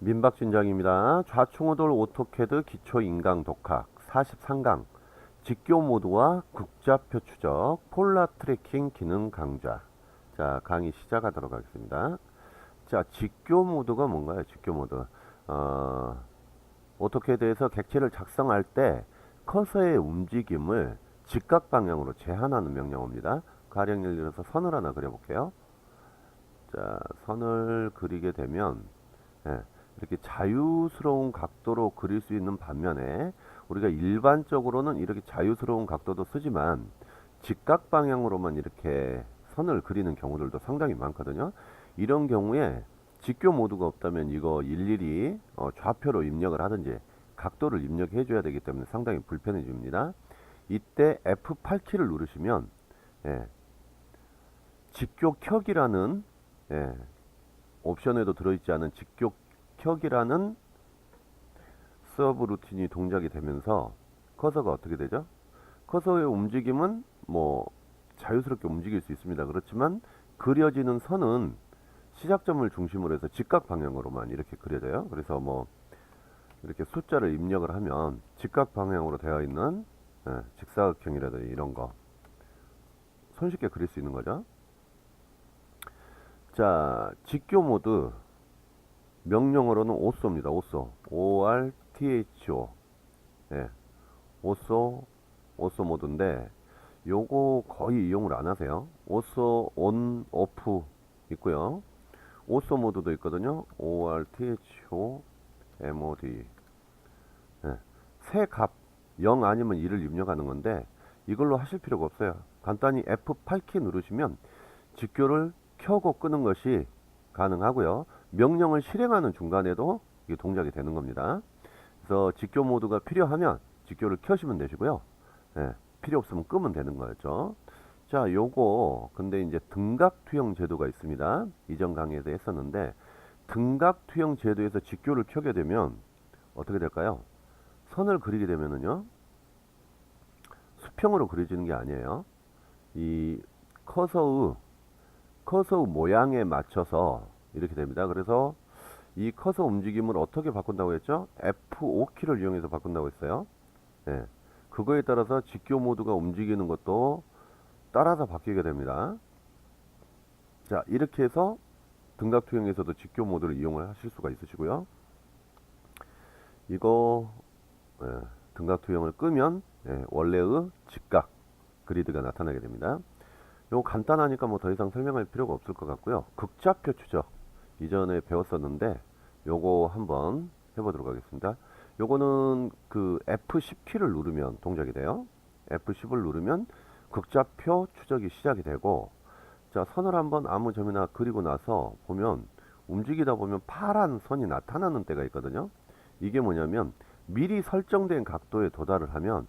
민박진장입니다. 좌충우돌 오토캐드 기초인강 독학 43강 직교 모드와 극좌표 추적 폴라 트래킹 기능 강좌. 자, 강의 시작하도록 하겠습니다. 자, 직교 모드가 뭔가요? 직교 모드. 오토캐드에서 객체를 작성할 때 커서의 움직임을 직각 방향으로 제한하는 명령어입니다. 가령 예를 들어서 선을 하나 그려볼게요. 자, 선을 그리게 되면 이렇게 자유스러운 각도로 그릴 수 있는 반면에 우리가 일반적으로는 이렇게 자유스러운 각도도 쓰지만 직각 방향으로만 이렇게 선을 그리는 경우들도 상당히 많거든요. 이런 경우에 직교 모드가 없다면 이거 일일이 좌표로 입력을 하든지 각도를 입력해 줘야 되기 때문에 상당히 불편해집니다. 이때 F8키를 누르시면 직교격이라는 옵션에도 들어있지 않은 직교격이라는 서브 루틴이 동작이 되면서 커서가 어떻게 되죠? 커서의 움직임은 뭐 자유스럽게 움직일 수 있습니다. 그렇지만 그려지는 선은 시작점을 중심으로 해서 직각 방향으로만 이렇게 그려져요. 그래서 뭐 이렇게 숫자를 입력을 하면 직각 방향으로 되어 있는 직사각형이라든지 이런 거 손쉽게 그릴 수 있는 거죠. 자, 직교 모드 명령어로는 오쏘입니다. 오쏘. ORTHO. 오쏘 모드인데 요거 거의 이용을 안 하세요. 오쏘 온 오프 있고요. 오쏘 모드도 있거든요. ORTHO MOD. 새 값 0 아니면 2를 입력하는 건데 이걸로 하실 필요가 없어요. 간단히 F8키 누르시면 직교를 켜고 끄는 것이 가능하고요. 명령을 실행하는 중간에도 이게 동작이 되는 겁니다. 그래서 직교 모드가 필요하면 직교를 켜시면 되시고요. 필요 없으면 끄면 되는 거였죠. 자, 요거 근데 이제 등각 투영 제도가 있습니다. 이전 강의에서 했었는데 등각 투영 제도에서 직교를 켜게 되면 어떻게 될까요? 선을 그리게 되면은요, 수평으로 그려지는 게 아니에요. 이 커서의 모양에 맞춰서 이렇게 됩니다. 그래서 이 커서 움직임을 어떻게 바꾼다고 했죠? F5키를 이용해서 바꾼다고 했어요. 그거에 따라서 직교 모드가 움직이는 것도 따라서 바뀌게 됩니다. 자, 이렇게 해서 등각 투영에서도 직교 모드를 이용을 하실 수가 있으시고요. 이거 등각 투영을 끄면 원래의 직각 그리드가 나타나게 됩니다. 요거 간단하니까 뭐 더 이상 설명할 필요가 없을 것 같고요. 극좌표 추적 이전에 배웠었는데 요거 한번 해보도록 하겠습니다. 요거는 그 F10키를 누르면 동작이 돼요. F10을 누르면 극좌표 추적이 시작이 되고, 자, 선을 한번 아무 점이나 그리고 나서 보면 움직이다 보면 파란 선이 나타나는 때가 있거든요. 이게 뭐냐면 미리 설정된 각도에 도달을 하면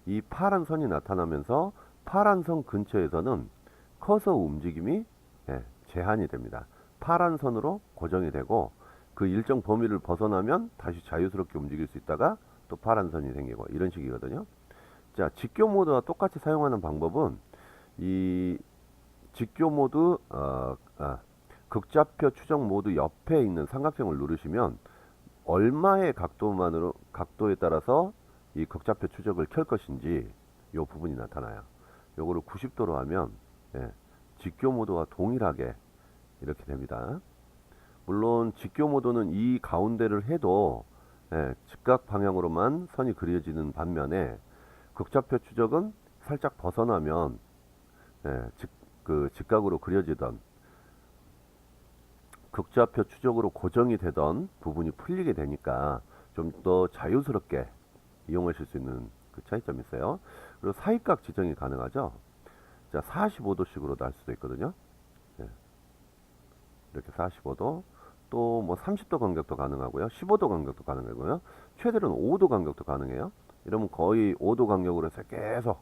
이 파란 선이 나타나면서 파란 선 근처에서는 커서 움직임이 제한이 됩니다. 파란 선으로 고정이 되고 그 일정 범위를 벗어나면 다시 자유스럽게 움직일 수 있다가 또 파란 선이 생기고 이런 식이거든요. 자, 직교 모드와 똑같이 사용하는 방법은 이 직교 모드 극좌표 추적 모드 옆에 있는 삼각형을 누르시면 얼마의 각도에 따라서 이 극좌표 추적을 켤 것인지 이 부분이 나타나요. 요거를 90도로 하면 직교 모드와 동일하게 이렇게 됩니다. 물론 직교 모드는 이 가운데를 해도 직각 방향으로만 선이 그려지는 반면에 극좌표 추적은 살짝 벗어나면 직각으로 그려지던 극좌표 추적으로 고정이 되던 부분이 풀리게 되니까 좀 더 자유스럽게 이용하실 수 있는 그 차이점이 있어요. 그리고 사이각 지정이 가능하죠. 자, 45도씩으로도 할 수도 있거든요. 이렇게 45도, 또 뭐 30도 간격도 가능하고요. 15도 간격도 가능하고요. 최대로는 5도 간격도 가능해요. 이러면 거의 5도 간격으로 해서 계속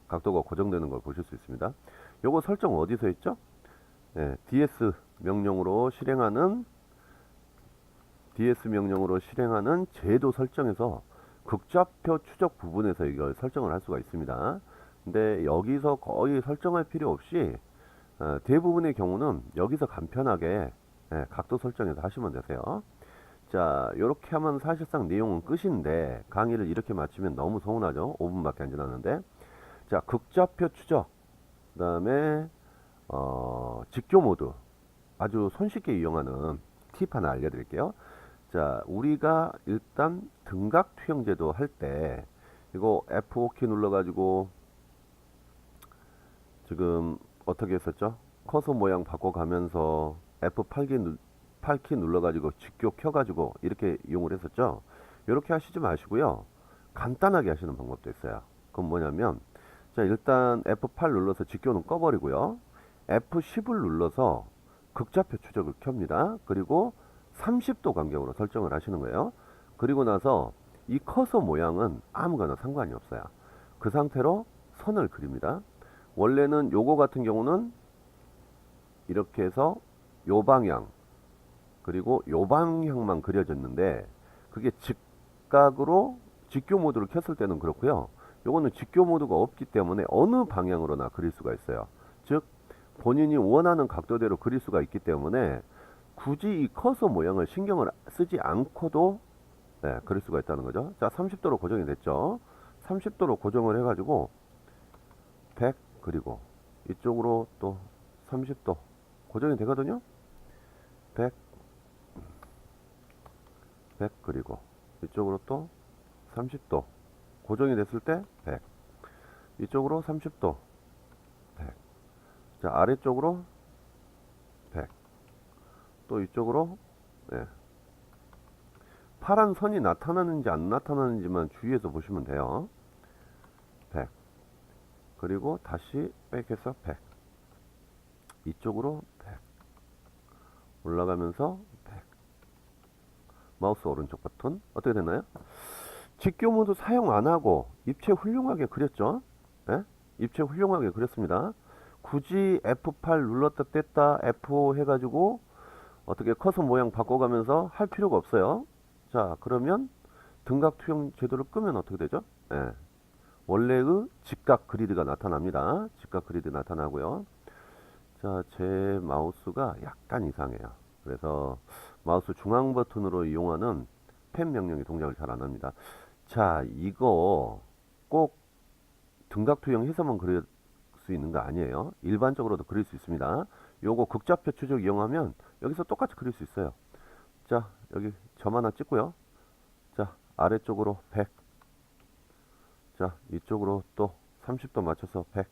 각도가 고정되는 걸 보실 수 있습니다. 요거 설정 어디서 했죠? DS 명령으로 실행하는 제도 설정에서 극좌표 추적 부분에서 이걸 설정을 할 수가 있습니다. 근데 여기서 거의 설정할 필요 없이 대부분의 경우는 여기서 간편하게 예, 각도 설정해서 하시면 되세요. 자, 요렇게 하면 사실상 내용은 끝인데 강의를 이렇게 마치면 너무 서운하죠. 5분밖에 안 지났는데. 자, 극좌표 추적, 그 다음에 직교 모드, 아주 손쉽게 이용하는 팁 하나 알려드릴게요. 자, 우리가 일단 등각 투영제도 할 때 이거 F5키 눌러가지고 지금 어떻게 했었죠? 커서 모양 바꿔가면서 F8키 눌러가지고 직교 켜가지고 이렇게 이용을 했었죠. 이렇게 하시지 마시고요. 간단하게 하시는 방법도 있어요. 그건 뭐냐면, 자, 일단 F8 눌러서 직교는 꺼버리고요. F10을 눌러서 극좌표 추적을 켭니다. 그리고 30도 간격으로 설정을 하시는 거예요. 그리고 나서 이 커서 모양은 아무거나 상관이 없어요. 그 상태로 선을 그립니다. 원래는 요거 같은 경우는 이렇게 해서 요 방향 그리고 요 방향만 그려졌는데 그게 직각으로 직교 모드를 켰을 때는 그렇고요. 요거는 직교 모드가 없기 때문에 어느 방향으로나 그릴 수가 있어요. 즉 본인이 원하는 각도대로 그릴 수가 있기 때문에 굳이 이 커서 모양을 신경을 쓰지 않고도 네, 그릴 수가 있다는 거죠. 자, 30도로 고정이 됐죠. 30도로 고정을 해가지고 100 그리고 이쪽으로 또 30도 고정이 되거든요. 100, 100 그리고 이쪽으로 또 30도 고정이 됐을 때 100, 이쪽으로 30도 100, 자 아래쪽으로 100, 또 이쪽으로 네. 파란 선이 나타나는지 안 나타나는지만 주의해서 보시면 돼요. 100 그리고 다시 백해서 100, 이쪽으로 100 올라가면서 100, 마우스 오른쪽 버튼 어떻게 됐나요? 직교 모드 사용 안하고 입체 훌륭하게 그렸죠. 예? 입체 훌륭하게 그렸습니다. 굳이 F8 눌렀다 뗐다 F5 해가지고 어떻게 커서 모양 바꿔가면서 할 필요가 없어요. 자, 그러면 등각 투영 제도를 끄면 어떻게 되죠? 예. 원래의 직각 그리드가 나타납니다. 직각 그리드 나타나고요. 자, 제 마우스가 약간 이상해요. 그래서 마우스 중앙 버튼으로 이용하는 펜 명령이 동작을 잘 안 합니다. 자, 이거 꼭 등각 투영해서만 그릴 수 있는 거 아니에요. 일반적으로도 그릴 수 있습니다. 요거 극좌표 추적 이용하면 여기서 똑같이 그릴 수 있어요. 자, 여기 점 하나 찍고요. 자, 아래쪽으로 100. 자, 이쪽으로 또 30도 맞춰서 100.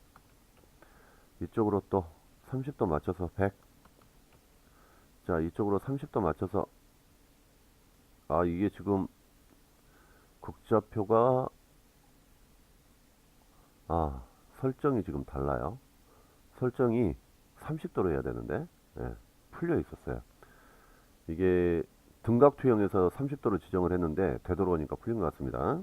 이쪽으로 또 30도 맞춰서 100. 자, 이쪽으로 30도 맞춰서 이게 지금 극좌표가 설정이 지금 달라요. 설정이 30도로 해야 되는데 풀려 있었어요. 이게 등각 투영에서 30도로 지정을 했는데 되돌아오니까 풀린 것 같습니다.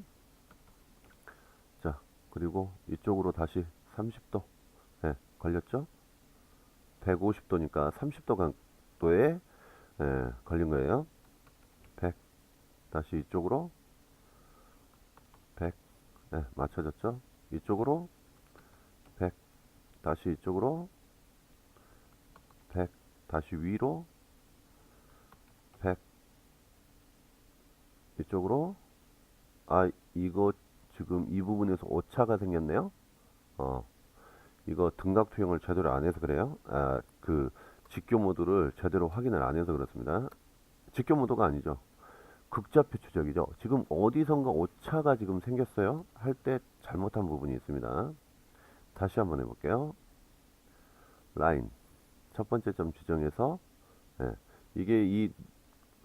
자, 그리고 이쪽으로 다시 30도 걸렸죠? 150도니까 30도 각도에 걸린 거예요. 100 다시 이쪽으로 100 맞춰졌죠? 이쪽으로 100 다시 이쪽으로 100 다시 위로 100 이쪽으로 이거 지금 이 부분에서 오차가 생겼네요. 이거 등각 투영을 제대로 안 해서 그래요. 그 직교 모드를 제대로 확인을 안 해서 그렇습니다. 직교 모드가 아니죠. 극좌표 추적이죠. 지금 어디선가 오차가 지금 생겼어요. 할 때 잘못한 부분이 있습니다. 다시 한번 해볼게요. 라인 첫 번째 점 지정해서 이게 이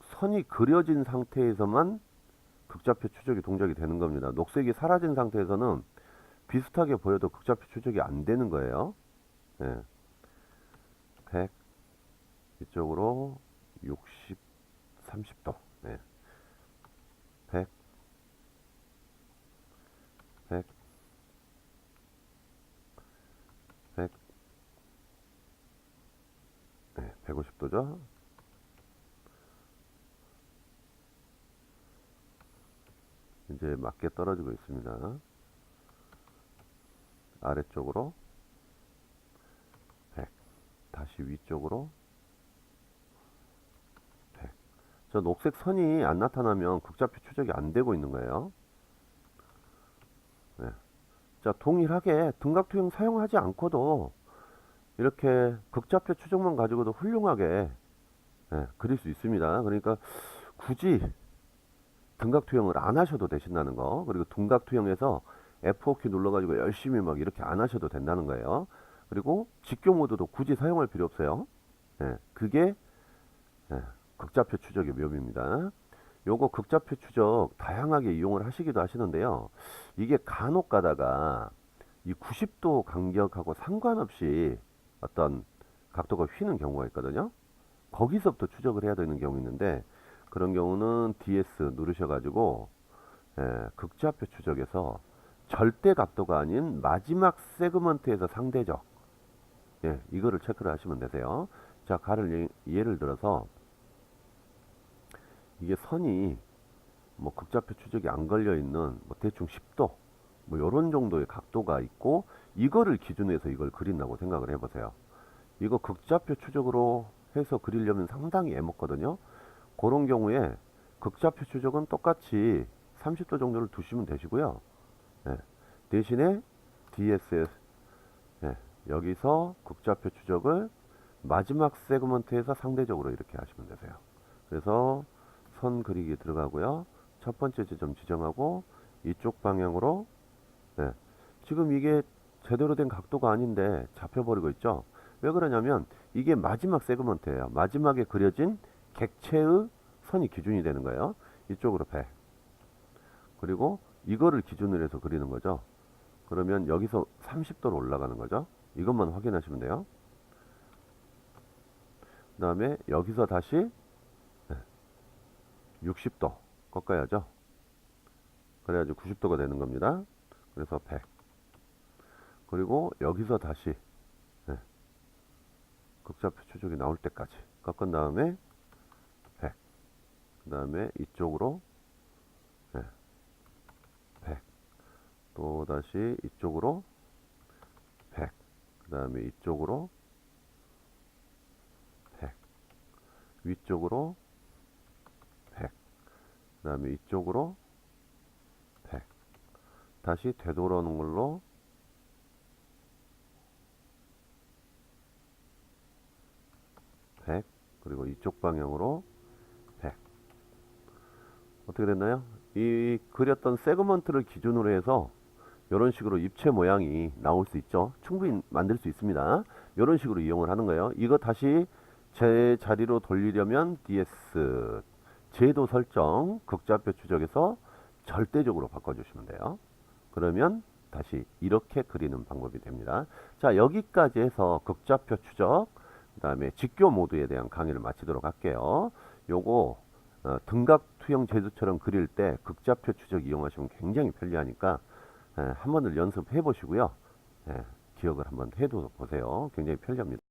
선이 그려진 상태에서만 극좌표 추적이 동작이 되는 겁니다. 녹색이 사라진 상태에서는 비슷하게 보여도 극좌표 추적이 안 되는 거예요. 100 이쪽으로 60 30도 100 100 100 150도죠. 이제 맞게 떨어지고 있습니다. 아래쪽으로 100 다시 위쪽으로 저 녹색 선이 안 나타나면 극좌표 추적이 안 되고 있는 거예요. 네. 자, 동일하게 등각투영 사용하지 않고도 이렇게 극좌표 추적만 가지고도 훌륭하게 그릴 수 있습니다. 그러니까 굳이 등각투영을 안 하셔도 되신다는 거. 그리고 등각투영에서 F5키 눌러가지고 열심히 막 이렇게 안 하셔도 된다는 거예요. 그리고 직교 모드도 굳이 사용할 필요 없어요. 그게 극좌표 추적의 묘미입니다. 요거 극좌표 추적 다양하게 이용을 하시기도 하시는데요. 이게 간혹 가다가 이 90도 간격하고 상관없이 어떤 각도가 휘는 경우가 있거든요. 거기서부터 추적을 해야 되는 경우 있는데, 그런 경우는 DS 누르셔가지고 극좌표 추적에서 절대 각도가 아닌 마지막 세그먼트에서 상대적, 이거를 체크를 하시면 되세요. 자, 예를 들어서 이게 선이 뭐 극좌표 추적이 안 걸려 있는 뭐 대충 10도 뭐 요런 정도의 각도가 있고, 이거를 기준으로 해서 이걸 그린다고 생각을 해보세요. 이거 극좌표 추적으로 해서 그리려면 상당히 애먹거든요. 그런 경우에 극좌표 추적은 똑같이 30도 정도를 두시면 되시고요. 대신에 DSS 여기서 극좌표 추적을 마지막 세그먼트에서 상대적으로 이렇게 하시면 되세요. 그래서 선 그리기 들어가고요. 첫 번째 지점 지정하고 이쪽 방향으로 지금 이게 제대로 된 각도가 아닌데 잡혀버리고 있죠. 왜 그러냐면 이게 마지막 세그먼트예요. 마지막에 그려진 객체의 선이 기준이 되는 거예요. 이쪽으로 100. 그리고 이거를 기준으로 해서 그리는 거죠. 그러면 여기서 30도로 올라가는 거죠. 이것만 확인하시면 돼요. 그 다음에 여기서 다시 60도 꺾어야죠. 그래야지 90도가 되는 겁니다. 그래서 100. 그리고 여기서 다시 극좌표 추적이 나올 때까지 꺾은 다음에 100. 그 다음에 이쪽으로 100. 또 다시 이쪽으로 100. 그 다음에 이쪽으로 100. 위쪽으로 100. 그 다음에 이쪽으로 100. 다시 되돌아오는 걸로 100. 그리고 이쪽 방향으로 100. 어떻게 됐나요? 이 그렸던 세그먼트를 기준으로 해서 이런 식으로 입체 모양이 나올 수 있죠. 충분히 만들 수 있습니다. 이런 식으로 이용을 하는 거예요. 이거 다시 제 자리로 돌리려면 DS 제도 설정 극좌표 추적에서 절대적으로 바꿔주시면 돼요. 그러면 다시 이렇게 그리는 방법이 됩니다. 자, 여기까지 해서 극좌표 추적, 그 다음에 직교 모드에 대한 강의를 마치도록 할게요. 요거 등각 투영 제도처럼 그릴 때 극좌표 추적 이용하시면 굉장히 편리하니까 한 번을 연습해 보시고요. 기억을 한번 해도 보세요. 굉장히 편리합니다.